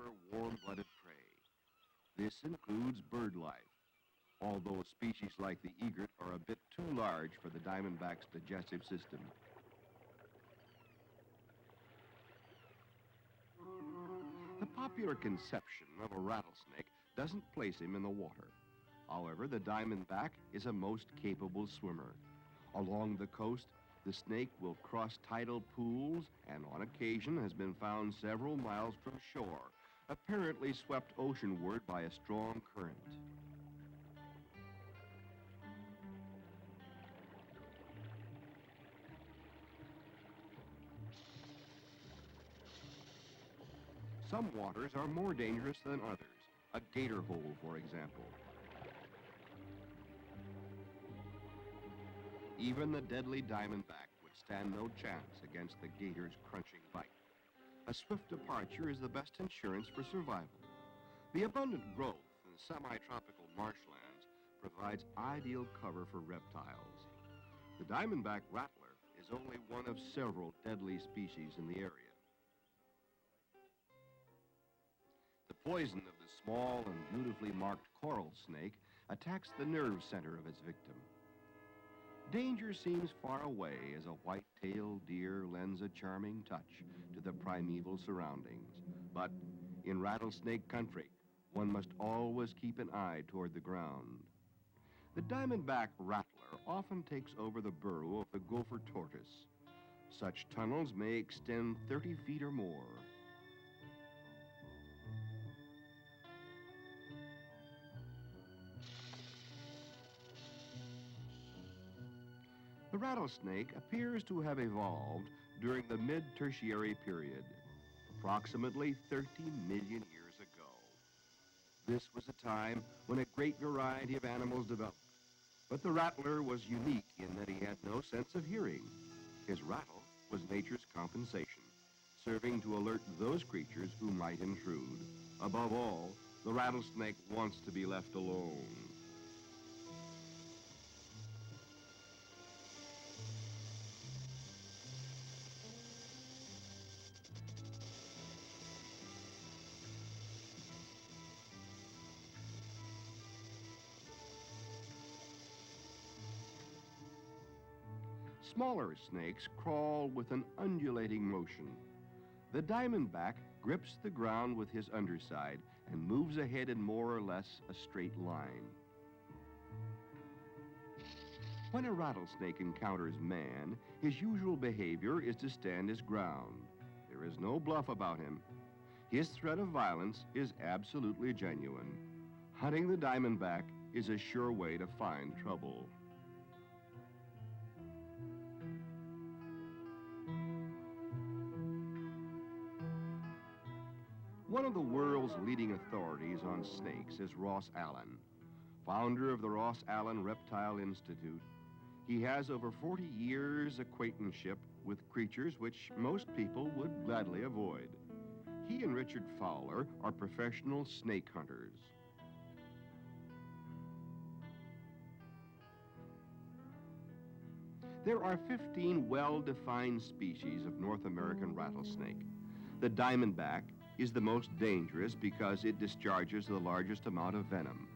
rare, warm-blooded prey. This includes bird life, although species like the egret are a bit too large for the diamondback's digestive system. The popular conception of a rattlesnake doesn't place him in the water. However, the diamondback is a most capable swimmer. Along the coast, the snake will cross tidal pools and on occasion has been found several miles from shore, apparently swept oceanward by a strong current. Some waters are more dangerous than others. A gator hole, for example. Even the deadly diamondback would stand no chance against the gator's crunching bite. A swift departure is the best insurance for survival. The abundant growth in semi-tropical marshlands provides ideal cover for reptiles. The diamondback rattler is only one of several deadly species in the area. The poison of the small and beautifully marked coral snake attacks the nerve center of its victim. Danger seems far away as a white-tailed deer lends a charming touch to the primeval surroundings. But in rattlesnake country, one must always keep an eye toward the ground. The diamondback rattler often takes over the burrow of the gopher tortoise. Such tunnels may extend 30 feet or more. The rattlesnake appears to have evolved during the mid-tertiary period, approximately 30 million years ago. This was a time when a great variety of animals developed, but the rattler was unique in that he had no sense of hearing. His rattle was nature's compensation, serving to alert those creatures who might intrude. Above all, the rattlesnake wants to be left alone. Smaller snakes crawl with an undulating motion. The diamondback grips the ground with his underside and moves ahead in more or less a straight line. When a rattlesnake encounters man, his usual behavior is to stand his ground. There is no bluff about him. His threat of violence is absolutely genuine. Hunting the diamondback is a sure way to find trouble. One of the world's leading authorities on snakes is Ross Allen, founder of the Ross Allen Reptile Institute. He has over 40 years' acquaintanceship with creatures which most people would gladly avoid. He and Richard Fowler are professional snake hunters. There are 15 well-defined species of North American rattlesnake. The diamondback is the most dangerous because it discharges the largest amount of venom.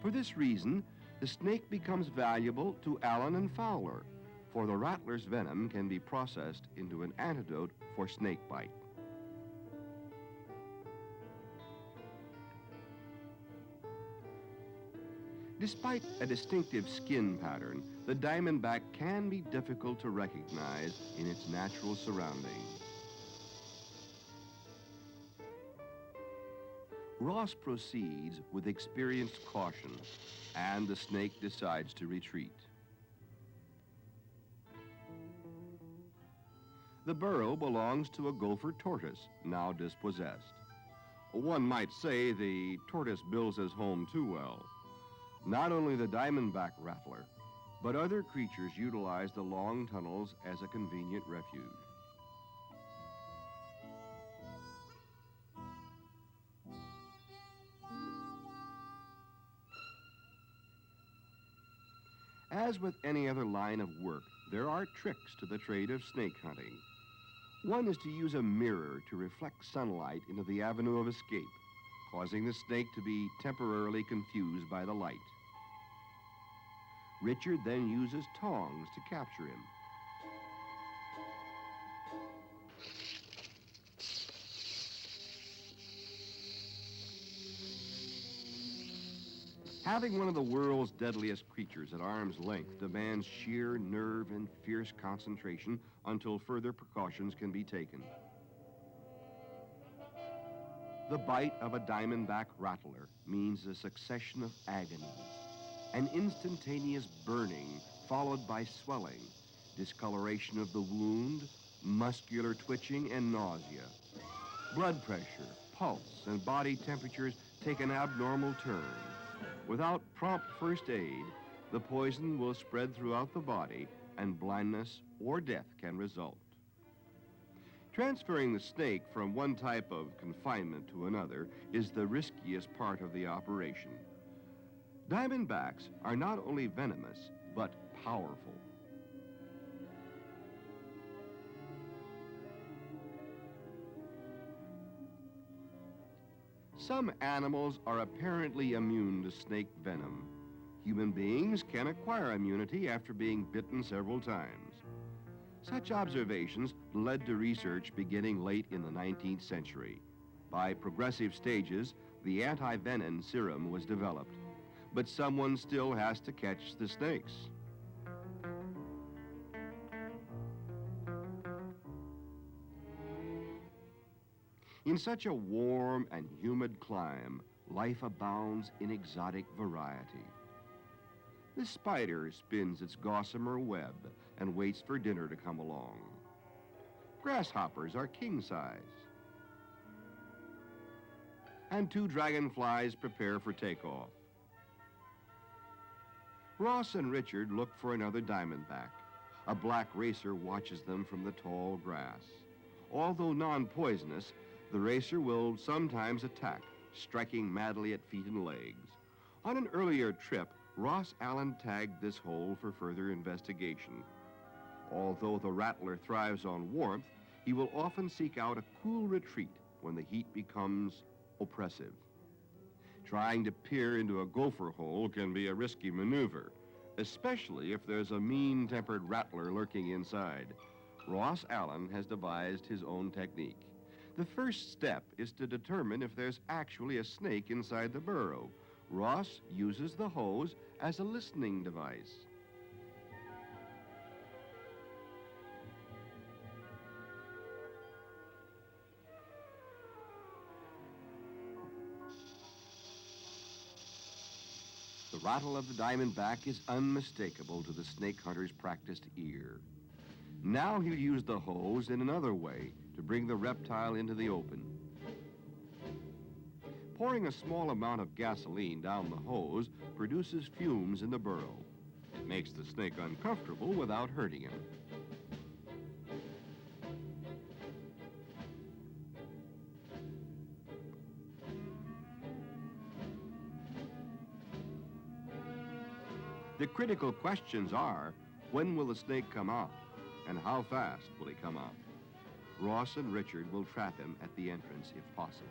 For this reason, the snake becomes valuable to Allen and Fowler, for the rattler's venom can be processed into an antidote for snake bite. Despite a distinctive skin pattern, the diamondback can be difficult to recognize in its natural surroundings. Ross proceeds with experienced caution, and the snake decides to retreat. The burrow belongs to a gopher tortoise, now dispossessed. One might say the tortoise builds his home too well. Not only the diamondback rattler, but other creatures utilize the long tunnels as a convenient refuge. As with any other line of work, there are tricks to the trade of snake hunting. One is to use a mirror to reflect sunlight into the avenue of escape, causing the snake to be temporarily confused by the light. Richard then uses tongs to capture him. Having one of the world's deadliest creatures at arm's length demands sheer nerve and fierce concentration until further precautions can be taken. The bite of a diamondback rattler means a succession of agonies, an instantaneous burning followed by swelling, discoloration of the wound, muscular twitching, and nausea. Blood pressure, pulse, and body temperatures take an abnormal turn. Without prompt first aid, the poison will spread throughout the body and blindness or death can result. Transferring the snake from one type of confinement to another is the riskiest part of the operation. Diamondbacks are not only venomous, but powerful. Some animals are apparently immune to snake venom. Human beings can acquire immunity after being bitten several times. Such observations led to research beginning late in the 19th century. By progressive stages, the anti-venom serum was developed, but someone still has to catch the snakes. In such a warm and humid clime, life abounds in exotic variety. The spider spins its gossamer web and waits for dinner to come along. Grasshoppers are king size. And 2 dragonflies prepare for takeoff. Ross and Richard look for another diamondback. A black racer watches them from the tall grass. Although non-poisonous, the racer will sometimes attack, striking madly at feet and legs. On an earlier trip, Ross Allen tagged this hole for further investigation. Although the rattler thrives on warmth, he will often seek out a cool retreat when the heat becomes oppressive. Trying to peer into a gopher hole can be a risky maneuver, especially if there's a mean-tempered rattler lurking inside. Ross Allen has devised his own technique. The first step is to determine if there's actually a snake inside the burrow. Ross uses the hose as a listening device. The rattle of the diamondback is unmistakable to the snake hunter's practiced ear. Now he'll use the hose in another way to bring the reptile into the open. Pouring a small amount of gasoline down the hose produces fumes in the burrow. It makes the snake uncomfortable without hurting him. The critical questions are, when will the snake come out? And how fast will he come out? Ross and Richard will trap him at the entrance if possible.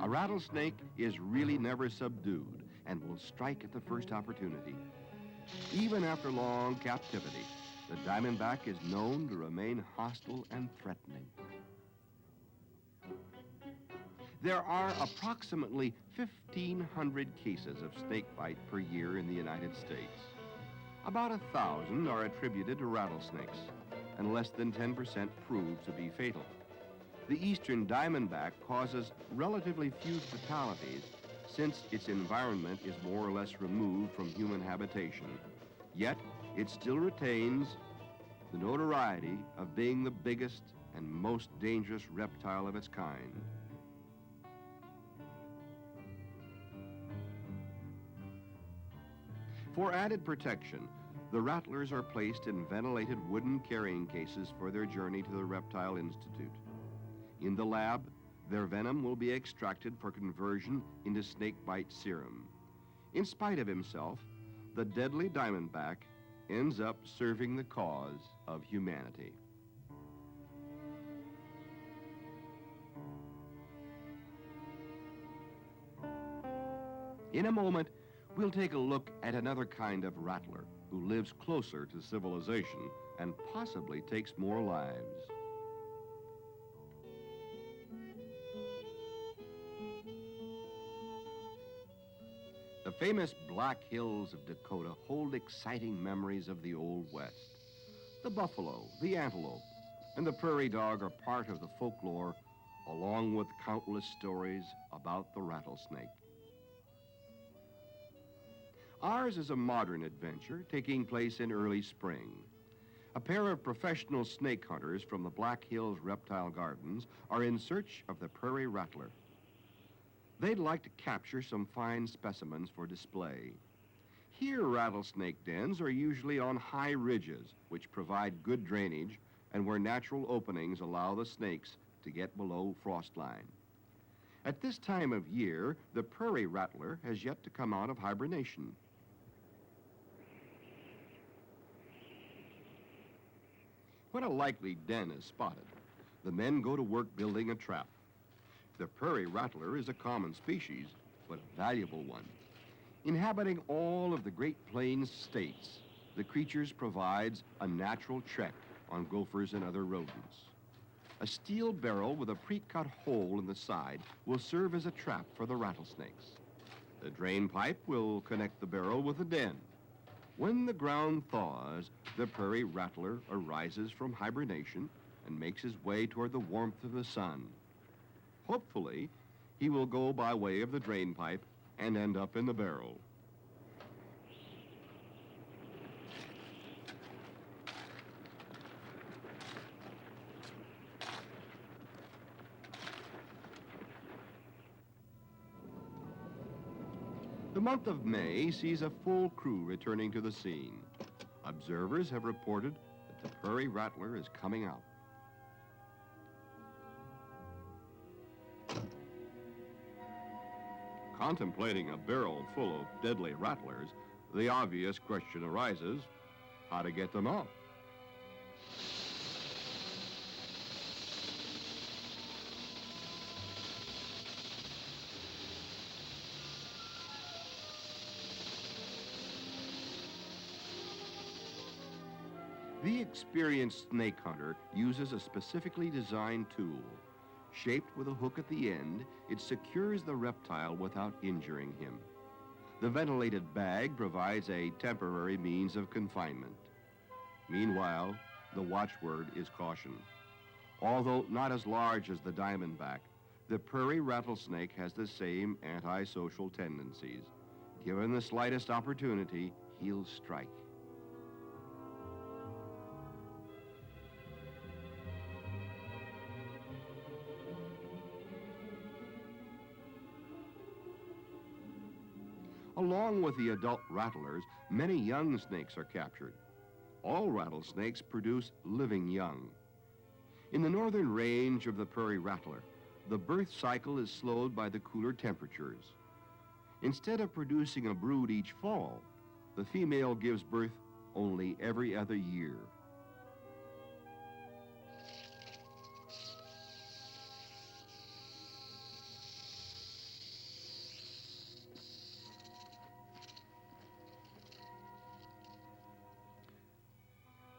A rattlesnake is really never subdued and will strike at the first opportunity. Even after long captivity, the diamondback is known to remain hostile and threatening. There are approximately 1,500 cases of snakebite per year in the United States. About 1,000 are attributed to rattlesnakes, and less than 10% prove to be fatal. The eastern diamondback causes relatively few fatalities since its environment is more or less removed from human habitation. Yet, it still retains the notoriety of being the biggest and most dangerous reptile of its kind. For added protection, the rattlers are placed in ventilated wooden carrying cases for their journey to the Reptile Institute. In the lab, Their venom will be extracted for conversion into snakebite serum. In spite of himself, the deadly diamondback ends up serving the cause of humanity. In a moment, we'll take a look at another kind of rattler who lives closer to civilization and possibly takes more lives. The famous Black Hills of Dakota hold exciting memories of the Old West. The buffalo, the antelope, and the prairie dog are part of the folklore, along with countless stories about the rattlesnake. Ours is a modern adventure taking place in early spring. A pair of professional snake hunters from the Black Hills Reptile Gardens are in search of the prairie rattler. They'd like to capture some fine specimens for display. Here, rattlesnake dens are usually on high ridges, which provide good drainage and where natural openings allow the snakes to get below frost line. At this time of year, the prairie rattler has yet to come out of hibernation. When a likely den is spotted, the men go to work building a trap. The prairie rattler is a common species, but a valuable one. Inhabiting all of the Great Plains states, the creatures provides a natural check on gophers and other rodents. A steel barrel with a pre-cut hole in the side will serve as a trap for the rattlesnakes. The drain pipe will connect the barrel with the den. When the ground thaws, the prairie rattler arises from hibernation and makes his way toward the warmth of the sun. Hopefully, he will go by way of the drain pipe and end up in the barrel. The month of May sees a full crew returning to the scene. Observers have reported that the prairie rattler is coming out. Contemplating a barrel full of deadly rattlers, the obvious question arises, how to get them out? The experienced snake hunter uses a specifically designed tool. Shaped with a hook at the end, it secures the reptile without injuring him. The ventilated bag provides a temporary means of confinement. Meanwhile, the watchword is caution. Although not as large as the diamondback, the prairie rattlesnake has the same antisocial tendencies. Given the slightest opportunity, he'll strike. Along with the adult rattlers, many young snakes are captured. All rattlesnakes produce living young. In the northern range of the prairie rattler, the birth cycle is slowed by the cooler temperatures. Instead of producing a brood each fall, the female gives birth only every other year.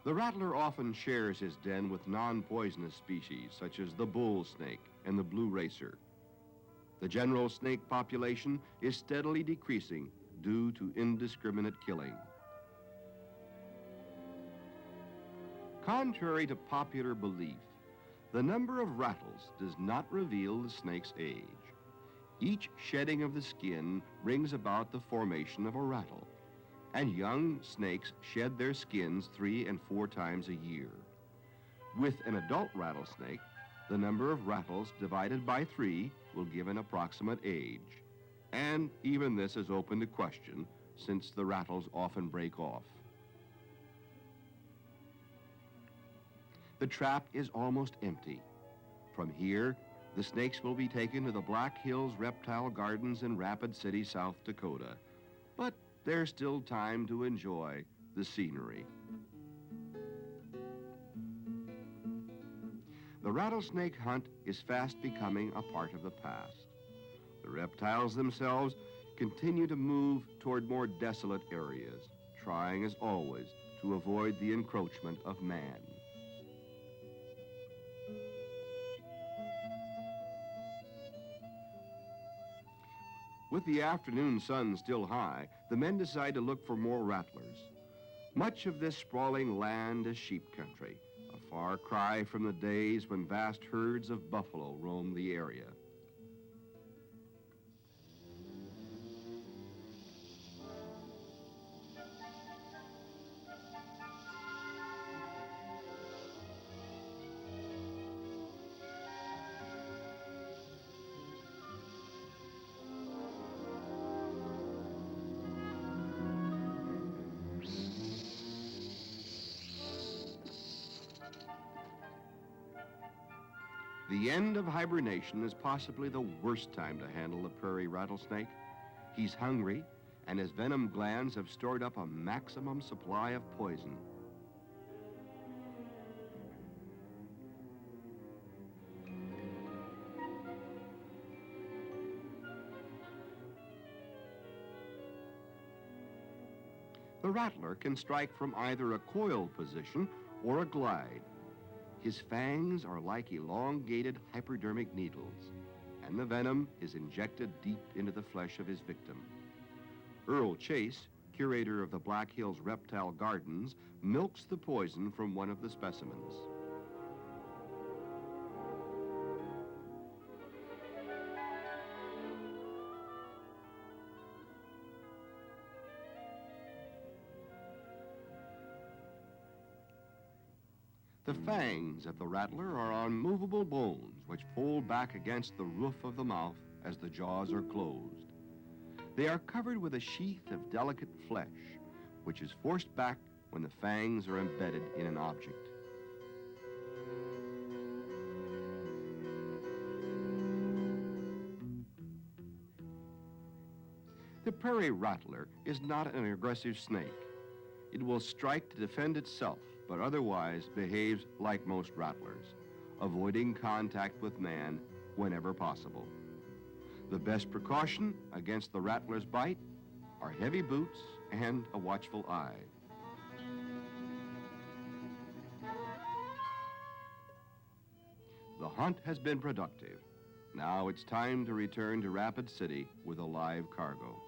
The rattler often shares his den with non-poisonous species, such as the bull snake and the blue racer. The general snake population is steadily decreasing due to indiscriminate killing. Contrary to popular belief, the number of rattles does not reveal the snake's age. Each shedding of the skin brings about the formation of a rattle, and young snakes shed their skins 3 and 4 times a year. With an adult rattlesnake, the number of rattles divided by 3 will give an approximate age. And even this is open to question, since the rattles often break off. The trap is almost empty. From here, The snakes will be taken to the Black Hills Reptile Gardens in Rapid City, South Dakota. But there's still time to enjoy the scenery. The rattlesnake hunt is fast becoming a part of the past. The reptiles themselves continue to move toward more desolate areas, trying as always to avoid the encroachment of man. With the afternoon sun still high, the men decide to look for more rattlers. Much of this sprawling land is sheep country, a far cry from the days when vast herds of buffalo roamed the area. The end of hibernation is possibly the worst time to handle the prairie rattlesnake. He's hungry, and his venom glands have stored up a maximum supply of poison. The rattler can strike from either a coiled position or a glide. His fangs are like elongated hypodermic needles, and the venom is injected deep into the flesh of his victim. Earl Chase, curator of the Black Hills Reptile Gardens, milks the poison from one of the specimens. The fangs of the rattler are on movable bones which fold back against the roof of the mouth as the jaws are closed. They are covered with a sheath of delicate flesh, which is forced back when the fangs are embedded in an object. The prairie rattler is not an aggressive snake. It will strike to defend itself, but otherwise behaves like most rattlers, avoiding contact with man whenever possible. The best precaution against the rattler's bite are heavy boots and a watchful eye. The hunt has been productive. Now it's time to return to Rapid City with a live cargo.